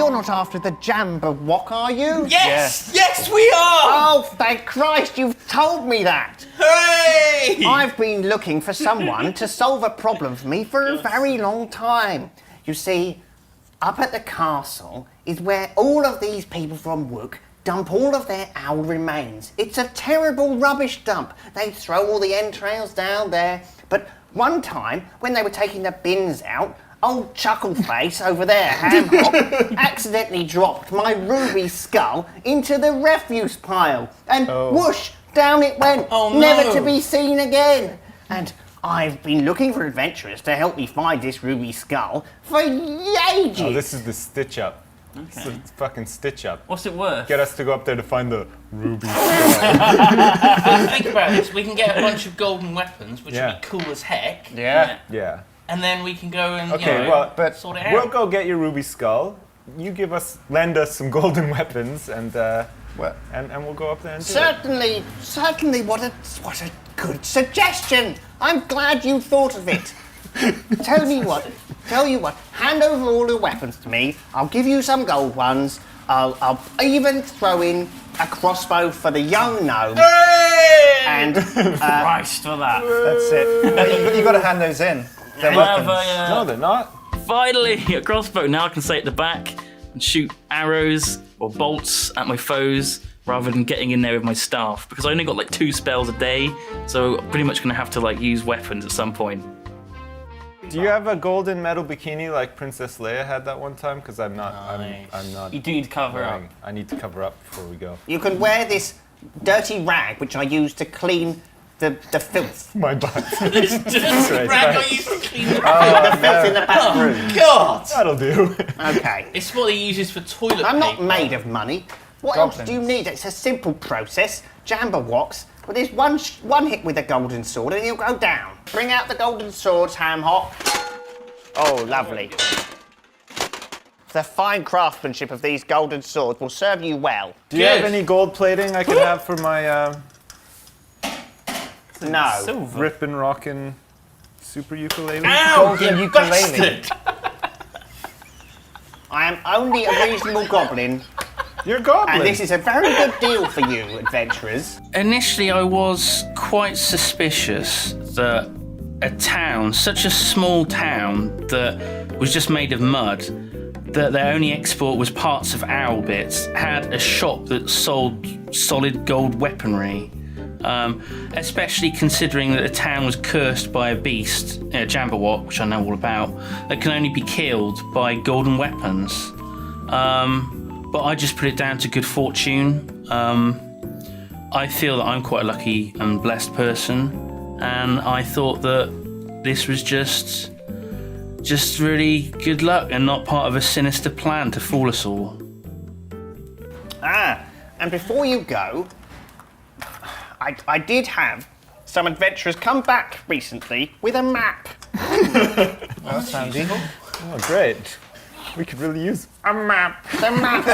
You're not after the Jabberwock, are you? Yes! Yes, we are! Oh, thank Christ, you've told me that. Hooray! I've been looking for someone to solve a problem for me for a very long time. You see, up at the castle is where all of these people from Wook dump all of their owl remains. It's a terrible rubbish dump. They throw all the entrails down there. But one time, when they were taking the bins out, old Chuckleface over there, Ham Hock, accidentally dropped my ruby skull into the refuse pile. And whoosh, down it went, never to be seen again. And I've been looking for adventurers to help me find this ruby skull for ages. Oh, this is the stitch up. Okay. It's a fucking stitch up. What's it worth? Get us to go up there to find the ruby skull. Think about this. We can get a bunch of golden weapons, which would be cool as heck. Yeah. And then we can go and sort it out. We'll go get your ruby skull. You lend us some golden weapons, and we'll go up there and do it. Certainly. What a good suggestion. I'm glad you thought of it. Tell you what. Hand over all the weapons to me. I'll give you some gold ones. I'll even throw in a crossbow for the young gnome. Hey! And Christ for that. That's it. You've got to hand those in. They're weapons. No, they're not. Finally, a crossbow. Now I can stay at the back and shoot arrows or bolts at my foes rather than getting in there with my staff, because I only got like 2 spells a day, so I'm pretty much going to have to like use weapons at some point. Do you have a golden metal bikini like Princess Leia had that one time? Because I'm not. I'm not. You do need to cover up. I need to cover up before we go. you can wear this dirty rag, which I use to clean the filth. My butt. This dirty rag I used to clean the The filth in the back room. God! That'll do. Okay. It's what he uses for toilet paper. I'm not made of money. What else do you need? It's a simple process. Jabberwocks. Well, there's one hit with a golden sword and he'll go down. Bring out the golden swords, Ham Hock. Oh, lovely. The fine craftsmanship of these golden swords will serve you well. Do you have any gold plating I can have for my No. rippin' rockin' super ukulele? Ow, golden you ukulele. bastard! I am only a reasonable goblin, You're a goblin. and this is a very good deal for you, adventurers. Initially, I was quite suspicious that a town, such a small town that was just made of mud, that their only export was parts of owl bits, had a shop that sold solid gold weaponry. Especially considering that the town was cursed by a beast, a Jabberwock, which I know all about, that can only be killed by golden weapons. But I just put it down to good fortune. I feel that I'm quite a lucky and blessed person, and I thought that this was just really good luck and not part of a sinister plan to fool us all. And before you go, I did have some adventurers come back recently with a map. That's handy. Oh, great. We could really use A map. The map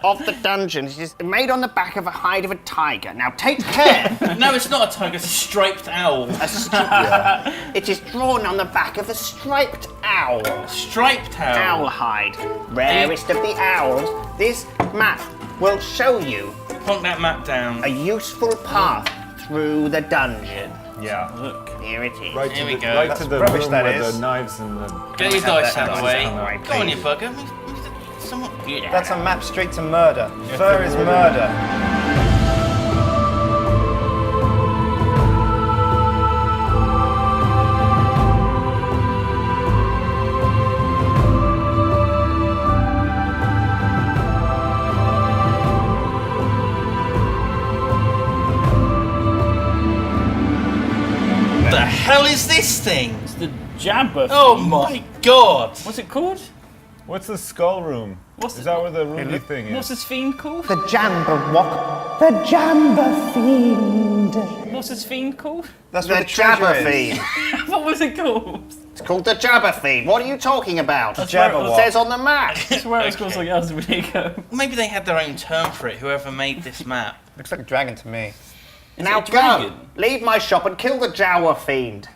of the dungeon. It is made on the back of a hide of a tiger. Now take care. No, it's not a tiger, it's a striped owl. It is drawn on the back of a striped owl. Striped owl. Owl hide. Rarest of the owls. This map will show you Plonk that map down. a useful path through the dungeon. Yeah. Look. Here it is. Right Here to we the, go. right to the rubbish room that where is. the knives and the... Get your dice out of the way. Right, Go on, you please. bugger. Someone... That's a map straight to murder. Fur is murder. What the hell is this thing? It's the Jabber. Oh my god! What's it called? What's the skull room? Is that where the ruby thing is? What's this fiend called? The Jabberwock. The Jabber Fiend. What's this fiend called? That's The where the treasure Jabber is. Fiend. What was it called? It's called the Jabber Fiend. What are you talking about? Jabberwock. It says on the map. I swear it was called something else a minute ago. Maybe they had their own term for it, whoever made this map. Looks like a dragon to me. Now it a dragon? go. Leave my shop and kill the Jabber Fiend.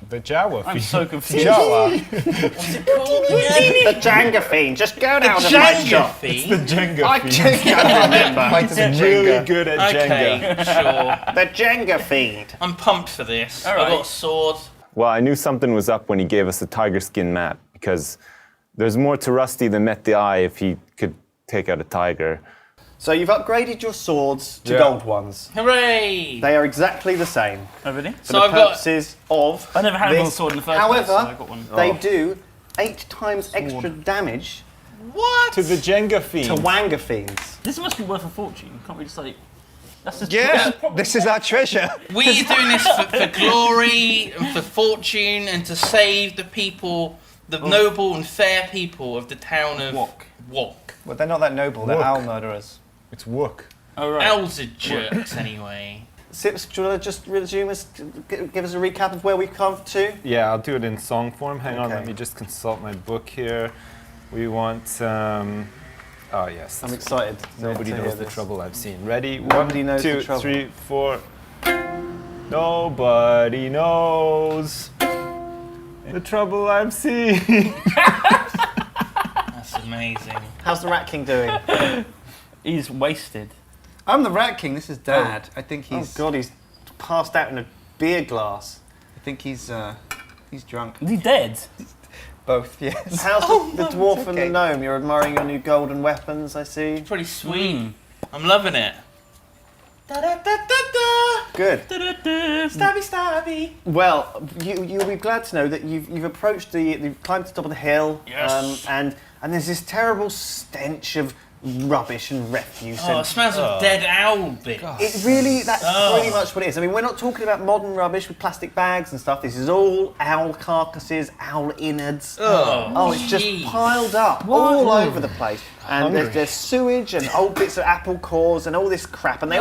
The Jawa I'm fiend. so confused. Jawa. What's it called again? The Jenga fiend. Just go down to my Jenga shop. fiend. The Jenga I fiend. just can't remember. Like the Really Jenga. good at Jenga. Okay, sure. The Jenga fiend. I'm pumped for this. All I've right. got a sword. Well, I knew something was up when he gave us the tiger skin map because there's more to Rusty than met the eye if he could take out a tiger. So you've upgraded your swords to Yeah. gold ones. Hooray! They are exactly the same Oh, really? for So the I've got- purposes of I never had a gold this. sword in the first However, place, so I got one. they do 8 times extra damage What? To the Jenga fiend. to Wanga fiends. This must be worth a fortune. Can't we just like... That's just This is our treasure. We're doing this for glory and for fortune and to save the people, the noble and fair people of the town of Wok. Well, they're not that noble. They're Look. owl murderers. It's Wook. Oh, right. Owls are jerks anyway. Sips, do you want to just resume us, give us a recap of where we've come to? Yeah, I'll do it in song form. Hang on, Okay. let me just consult my book here. We want. Oh yes. I'm excited. Nobody to hear knows the this. trouble I've seen. Ready? Nobody 1, knows the 2, trouble. 3, 4. Nobody knows the trouble I've seen. That's amazing. How's the Rat King doing? He's wasted. I'm the Rat King. This is Dad. I think Oh he's. God, he's passed out in a beer glass. I think he's drunk. Is he dead? Both, yes. How's the dwarf it's and the okay. gnome? You're admiring your new golden weapons, I see. Pretty sweet. Mm. I'm loving it. Good. Stabby stabby. Well, you'll be glad to know that you've approached you've climbed to the top of the hill, Yes. and there's this terrible stench of rubbish and refuse. Oh, it and smells of dead owl bits. it really, that's Oh. pretty much what it is. I mean, we're not talking about modern rubbish with plastic bags and stuff. This is all owl carcasses, owl innards. Oh, it's just jeez. piled up all over the place. And there's sewage and old bits of apple cores and all this crap. And they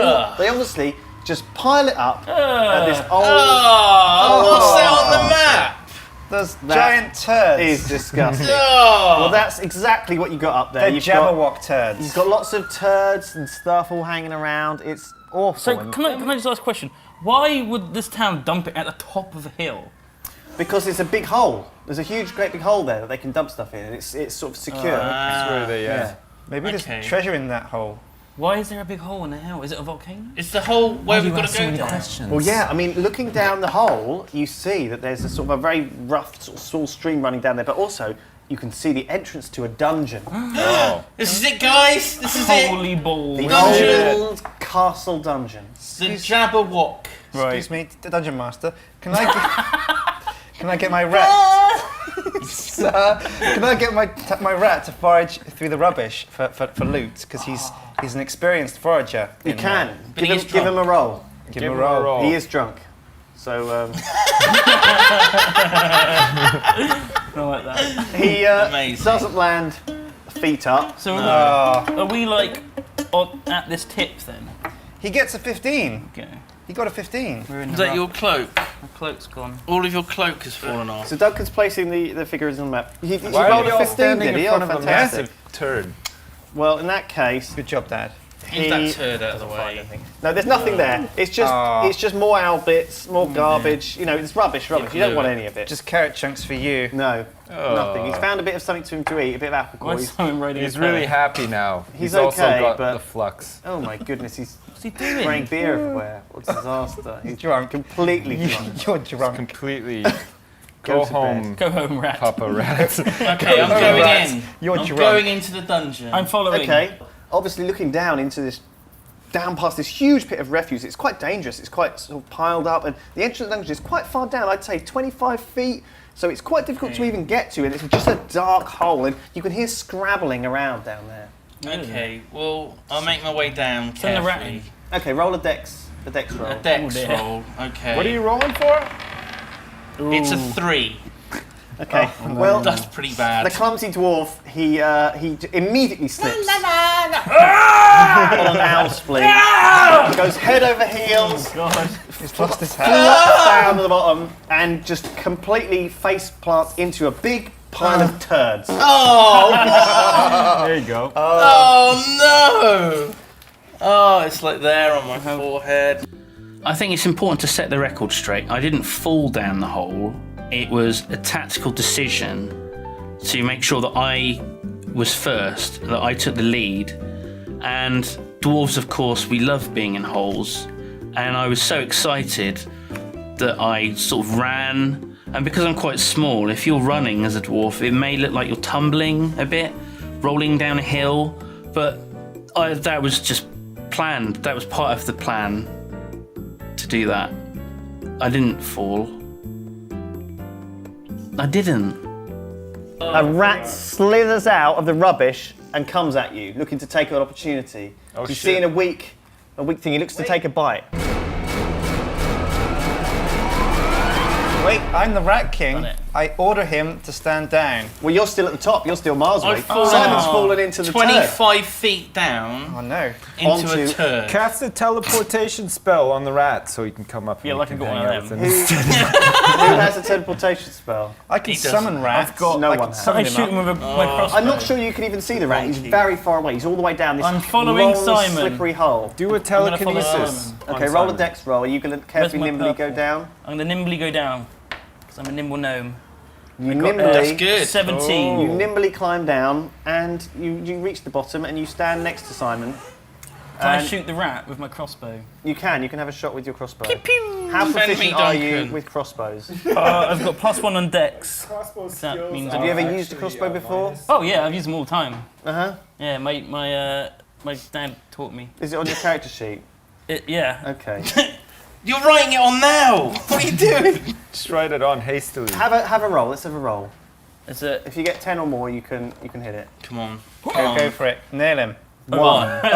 honestly just pile it up at this old... Oh, what's that on the map? Those That giant turds. is disgusting. Oh. Well, that's exactly what you got up there. They're You've got, Jabberwock turds. you've got lots of turds and stuff all hanging around. It's awful. So And- can I just ask a question? Why would this town dump it at the top of a hill? Because it's a big hole. There's a huge, great big hole there that they can dump stuff in, and it's sort of secure. That's where they, yeah. Maybe Okay. there's treasure in that hole. Why is there a big hole in the hill? Is it a volcano? It's the whole where we've got to go down. Well, yeah. I mean, looking down the hole, you see that there's a sort of a very rough, sort of small stream running down there, but also you can see the entrance to a dungeon. This is it, guys. This is it. Holy balls. The Dungeon. old castle dungeon. The Jabberwock. Excuse me, Dungeon Master. Can I get my rat? Sir, can I get my rat to forage through the rubbish for loot? Because he's an experienced forager. You can. But he is Give him a roll. Give him a roll. He is drunk. So I like that. he Amazing. doesn't land feet up. So are we like at this tip then? He gets a 15. Okay. He got a 15. We're in Is the that your cloak? My cloak's gone. All of your cloak has fallen off. So Duncan's placing the figures on the map. He Why rolled are you a all 15, standing did in he? front Oh, of a fantastic. massive turd? Well, in that case, Good job, Dad. Move that turd out of the way. no, there's nothing there. It's just more owl bits, more garbage. You know, it's rubbish. You don't want any of it. Just carrot chunks for you. No, nothing. He's found a bit of something to him to eat, a bit of apple core. Why is someone raiding He's a really turret? happy now. He's also okay, got but- the flux. Oh my goodness, he's What's he doing? spraying beer everywhere. What a disaster. He's Drunk. completely drunk. You're drunk. Completely. Go Go to home, Go home, rat. Papa Rat. Okay, I'm going Right. in. You're I'm drunk. going into the dungeon. I'm following. Okay. Obviously, looking down into this, down past this huge pit of refuse, it's quite dangerous. It's quite sort of piled up, and the entrance to the dungeon is quite far down. I'd say 25 feet. So it's quite difficult to even get to, and it's just a dark hole, and you can hear scrabbling around down there. Okay, well, I'll make my way down Send the rat carefully. Okay, roll a dex roll. A dex dear. roll. Okay. What are you rolling for? It's a 3. Okay. Well, That's pretty the bad. clumsy dwarf, he immediately slips on an owl spleen. Goes head over heels, He's lost his hat. flops down to the bottom, and just completely face plants into a big pile of turds. Oh, There you go. oh no! Oh, it's like there on my forehead. I think it's important to set the record straight. I didn't fall down the hole. it was a tactical decision to make sure that I was first, that I took the lead. And dwarves, of course, we love being in holes. And I was so excited that I sort of ran. And because I'm quite small, if you're running as a dwarf, it may look like you're tumbling a bit, rolling down a hill. But that was just planned. That was part of the plan to do that. I didn't fall. I didn't. A rat slithers out of the rubbish and comes at you, looking to take an opportunity. You see in a weak thing, he looks to take a bite. Wait, I'm the Rat King. Done it. I order him to stand down. Well, you're still at the top. You're still miles away. I've fallen- Simon's fallen into the turd. 25 feet down Oh no. into Onto- a turd. Cast a teleportation spell on the rat so he can come up. Yeah, and like we I can got hang one out of with them. him. Who has a teleportation spell? I can He doesn't. summon rats. I've got- No I one can has. I summon shoot him him with my crossbow. I'm not sure you can even see the rat. He's very far away. He's all the way down this I'm following long, Simon. slippery hole. Do a gonna follow telekinesis. Simon. Okay, on roll a Simon. dex roll. Are you going to carefully, my nimbly go purple? down? I'm going to nimbly go down. Because I'm a nimble gnome. You That's nimbly, good. 17. you nimbly climb down, and you reach the bottom, and you stand next to Simon. Can I And shoot the rat with my crossbow? You can have a shot with your crossbow. Pew! How Send me proficient are you Duncan. with crossbows? I've got +1 on dex. That means Have you ever used a crossbow before? Oh yeah, I've used them all the time. Uh-huh. Yeah, my dad taught me. Is it on your character sheet? Yeah. Okay. You're writing it on now! What are you doing? Just write it on hastily. Have a roll. Let's have a roll. It's a If you get 10 or more, you can hit it. Come on. Go for it. Nail him. One. That's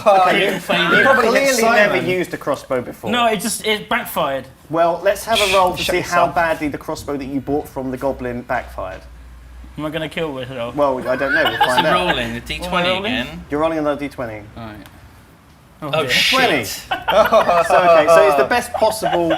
not Okay, you clearly never used a crossbow before. good. No, it backfired. Well, let's have a roll to Shut see how yourself. badly the crossbow that you bought from the goblin backfired. Am I gonna kill myself? Well, I don't know. We'll What's find the out. rolling? The D20 rolling? again? You're rolling another d20. Alright. Oh, dear. 20. shit. So okay, so it's the best possible.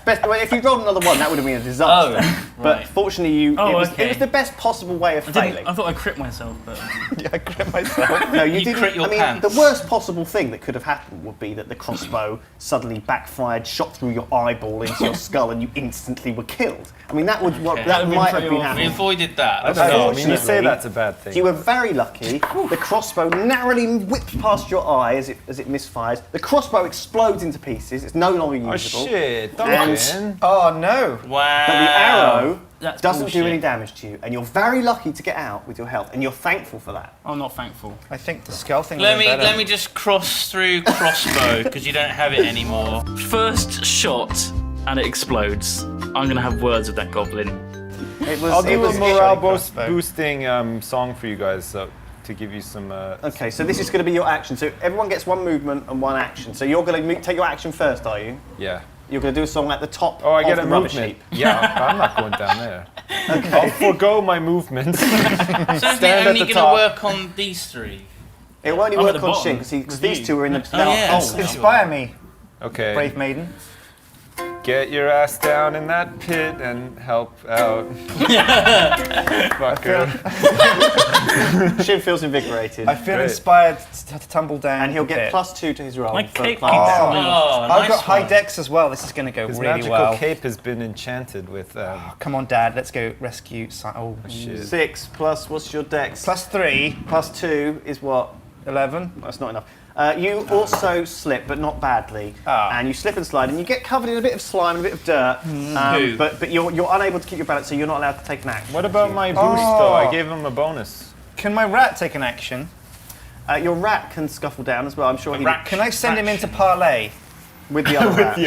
Well, if you'd rolled another one, that would have been a disaster. Oh, But right. fortunately, it okay. was the best possible way of I failing. thought I crit myself, but Yeah, I grip myself. No, you You didn't. crit your I mean, pants. the worst possible thing that could have happened would be that the crossbow suddenly backfired, shot through your eyeball into your skull, and you instantly were killed. I mean, that would Okay. that been might have pretty been awful. We happening. avoided that. I That's don't know. I good. mean, you say Unfortunately, that's a bad thing. You were very lucky. The crossbow narrowly whipped past your eye as it misfires. The crossbow explodes into pieces. It's no longer Oh usable. shit! And- Duncan. Oh no. Wow. But the arrow that's doesn't bullshit. do any damage to you, and you're very lucky to get out with your health, and you're thankful for that. I'm not thankful. I think the skull thing Let was me better. let me just cross through crossbow because you don't have it anymore. First shot, and it explodes. I'm gonna have words with that goblin. It was. I'll it do was a morale crossbow. boosting song for you guys to give you some. Okay, so this is going to be your action. So everyone gets one movement and one action. So you're going to take your action first, are you? Yeah. You're going to do a song at the top Oh, I get of a the rubbish movement. heap. Yeah, I'm not going down there. I'll forego my movement. So is Stand it at only the going to top. work on these three? It will only I'm at work the on bottom Shin because with these you. two are in the Oh, dark yeah. hole. Inspire me, Okay. brave maiden. Get your ass down in that pit and help out. Fucker. Shin feels invigorated, I feel Great. inspired to tumble down. and he'll a get bit. +2 to his roll My for cape climbing keeps down. falling. Oh, I've nice got high one. dex as well. This is going to go His really magical well. cape has been enchanted with. Come on, Dad. Let's go rescue. Oh, shit. 6 plus what's your dex? +3, +2 is what? 11. That's not enough. You also slip, but not badly, Ah. and you slip and slide, and you get covered in a bit of slime and a bit of dirt. Who? But you're unable to keep your balance, so you're not allowed to take an action. What about my boost though? I gave him a bonus. Can my rat take an action? Your rat can scuffle down as well. I'm sure he rat Can I send him into parley with the other rat.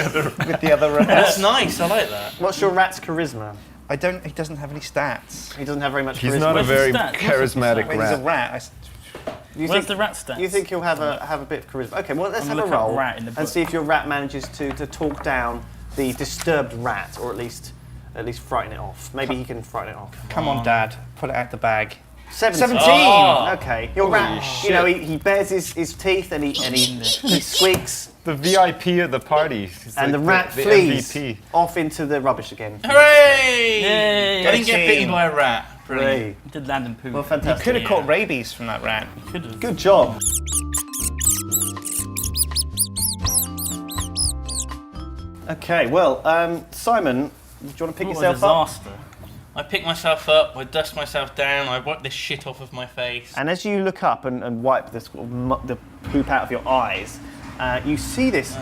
with the other rat? That's nice. I like that. What's your rat's charisma? He doesn't have any stats. He doesn't have very much He's charisma. not a Where's the very stats? What's the charismatic Wait, he's a rat. rat. You Where's think, the rat stats? you think he'll have a bit of charisma? Okay, well let's I'm have a gonna look up roll rat in the and book. see if your rat manages to talk down the disturbed rat, or at least frighten it off. Maybe he can frighten it off. Come on, Dad. Pull it out the bag. 17. Oh. Okay, your rat. You know, he bares his teeth and he squeaks, The VIP of the party. He's and like the rat the flees MVP. off into the rubbish again. Hooray! Yay! I didn't get Team. bitten by a rat. Brilliant. Hooray. Did land and poo. Well, You fantastic. could have caught rabies from that rat. Could have. Good job. Okay, well, Simon, Do you want to pick What a yourself up? disaster. I pick myself up, I dust myself down, I wipe this shit off of my face. And as you look up and wipe the, sort of the poop out of your eyes, you see this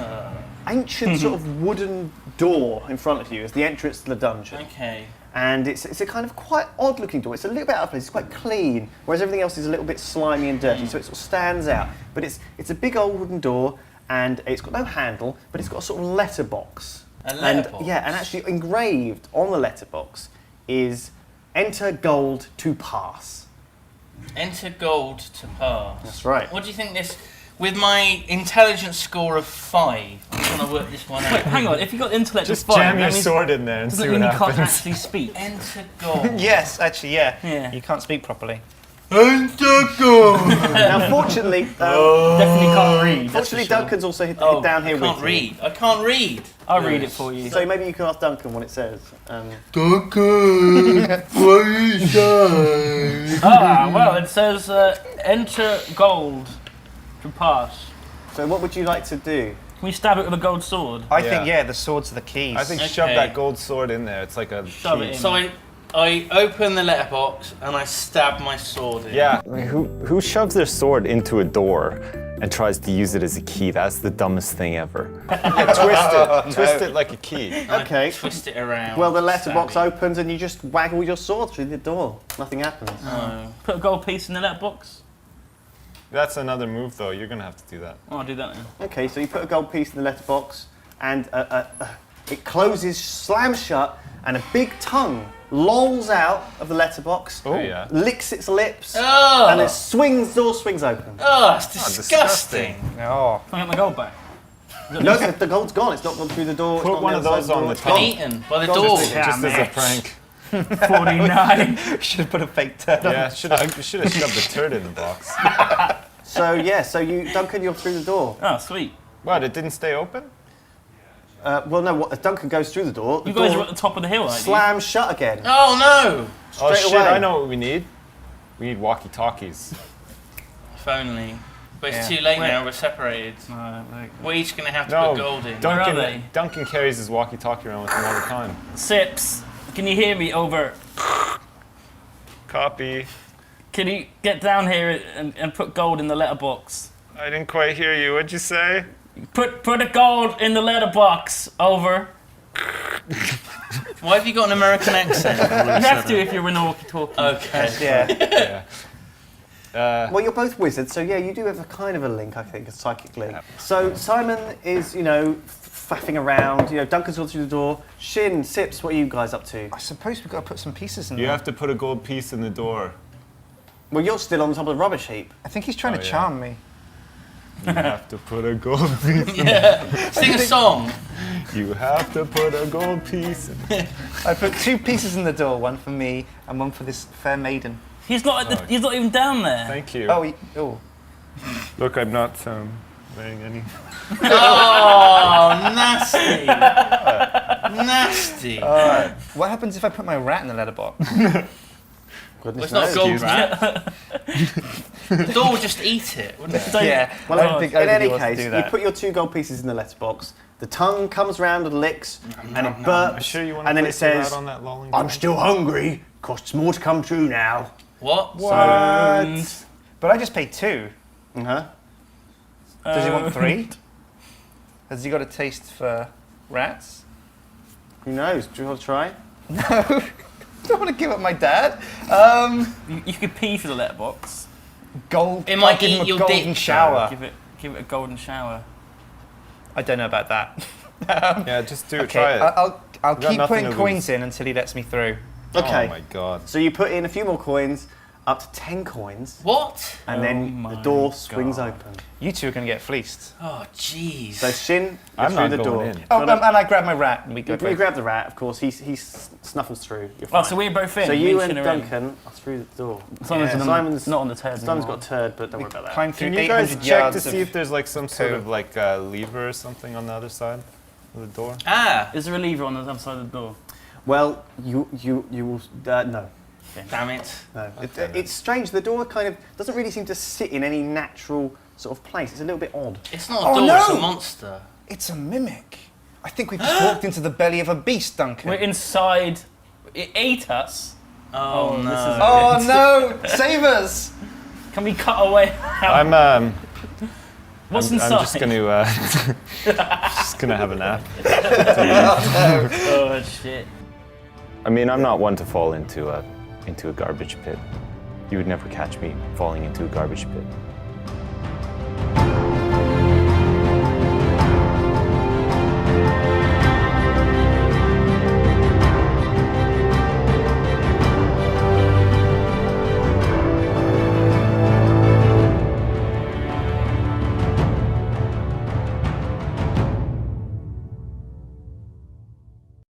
ancient sort of wooden door in front of you as the entrance to the dungeon. Okay. And it's a kind of quite odd looking door. It's a little bit out of place, it's quite clean, whereas everything else is a little bit slimy and dirty, so it sort of stands out. But it's a big old wooden door, and it's got no handle, but it's got a sort of letterbox. A letterbox? And, yeah, and actually engraved on the letterbox is enter gold to pass. Enter gold to pass. That's right. What do you think this... With my intelligence score of 5, I'm trying to work this one out. Wait, hang on. If you got intellect Just of 5, jam your that means, sword in there and does it see mean what you can't happens. actually speak? Enter gold. Yes, actually, yeah. Yeah. You can't speak properly. Enter gold! Now, fortunately, Definitely can't read. that's fortunately for sure. Duncan's also hit Oh, down here I can't with read. I can't read. I'll read it for you. you. So maybe you can ask Duncan what it says. Duncan, what you say? Well, it says enter gold to pass. So what would you like to do? Can we stab it with a gold sword? I Yeah. think, yeah, the swords are the keys. I think shove Okay. that gold sword in there. It's like a Shove key. it in. So I open the letterbox and I stab my sword in. Yeah. I mean, who shoves their sword into a door and tries to use it as a key? That's the dumbest thing ever. Twist it like a key. I Okay. twist it around. Well, the letterbox stab it. opens and you just waggle your sword through the door. Nothing happens. Oh. Put a gold piece in the letterbox. That's another move, though. You're gonna have to do that. Oh, I'll do that then. Okay, so you put a gold piece in the letterbox and it closes, slams shut, and a big tongue lolls out of the letterbox, Oh yeah. licks its lips, Oh, and the door swings open. oh, it's disgusting. Oh. Can I get my gold back? No, the gold's gone. It's not gone through the door. it's Put not one the of outside those the on door, the it's top. Been gone. eaten by the Gold door. is- Just as a Damn it. prank. 49. Should have put a fake turd on. Yeah, should have shoved the turd in the box. So yeah, Duncan, you're through the door. Oh, sweet. What? It didn't stay open? Well, no, Duncan goes through the door. The You guys door are at the top of the hill, aren't you? slams shut again. Oh no! Oh Straight shit! away. I know what we need. We need walkie-talkies. If only. But it's Yeah. too late now, we're separated. Like, We're each gonna have to No, put gold in. Where are they? Duncan carries his walkie-talkie around with him all the time. Sips, can you hear me? Over. Copy. Can you get down here and put gold in the letterbox? I didn't quite hear you. What'd you say? Put a gold in the letterbox. Over. Why have you got an American accent? You have to if you're in a walkie-talkie. Okay. Yeah. Yeah. Well, you're both wizards, so yeah, you do have a kind of a link, I think, a psychic link. So Simon is, faffing around. Duncan's gone through the door. Shin, Sips, what are you guys up to? I suppose we've got to put some pieces in You there. have to put a gold piece in the door. Well, you're still on top of the rubbish heap. I think he's trying Oh, to yeah. charm me. You have to put a gold piece. Yeah. Sing a song. You have to put a gold piece in. I put 2 pieces in the door, one for me and one for this fair maiden. He's not. He's not even down there. Thank you. Oh. Look, I'm not wearing any. Oh, nasty. Nasty. What happens if I put my rat in the letterbox? Goodness Well, it's not a knows. gold rat. The door would just eat it, wouldn't it? Yeah. Well, I don't think in any anybody wants to case, do you that. put your 2 gold pieces in the letterbox. The tongue comes round and licks, and it I'm burps, sure you want to and then it place your says, rat on that lolling "I'm door? still hungry. Costs more to come true now." What? What? But I just paid 2. Uh-huh. Does he want 3? Has he got a taste for rats? Who knows? Do you want to try? I don't want to give up my dad. You could pee for the letterbox. Gold. It might I'll give him eat a your golden dick, shower. Give it a golden shower. I don't know about that. Yeah, just do it. Okay, Try it. I'll got keep nothing putting to coins in until he lets me through. Okay. Oh my god. So you put in a few more coins, up to 10 coins, What? and then the my door swings God. open. You 2 are going to get fleeced. Oh, jeez. So Shin, you're I'm through not the going door. in. Oh, and I grab my rat and we go. You grab the rat, of course. He snuffles through. You're fine. Oh, so we're both in. So me you Shin and are in. Duncan are through the door. Simon's, Yeah. Simon's not on the turd Simon's anymore. got a turd, but don't worry about that. Climb through Can you 800 guys check yards to see of if there's like some sort code. of like lever or something on the other side of the door? Ah, Is there a lever on the other side of the door? Well, you will no. damn it. No, it's strange. The door kind of doesn't really seem to sit in any natural sort of place. It's a little bit odd. It's not a Oh, door, no! it's a monster. It's a mimic. I think we've just walked into the belly of a beast, Duncan. We're inside. It ate us. Oh, no. This is Oh no! Save us! Can we cut away? What's inside? I'm just gonna have a nap. Oh shit. I mean, I'm not one to fall into a garbage pit. You would never catch me falling into a garbage pit.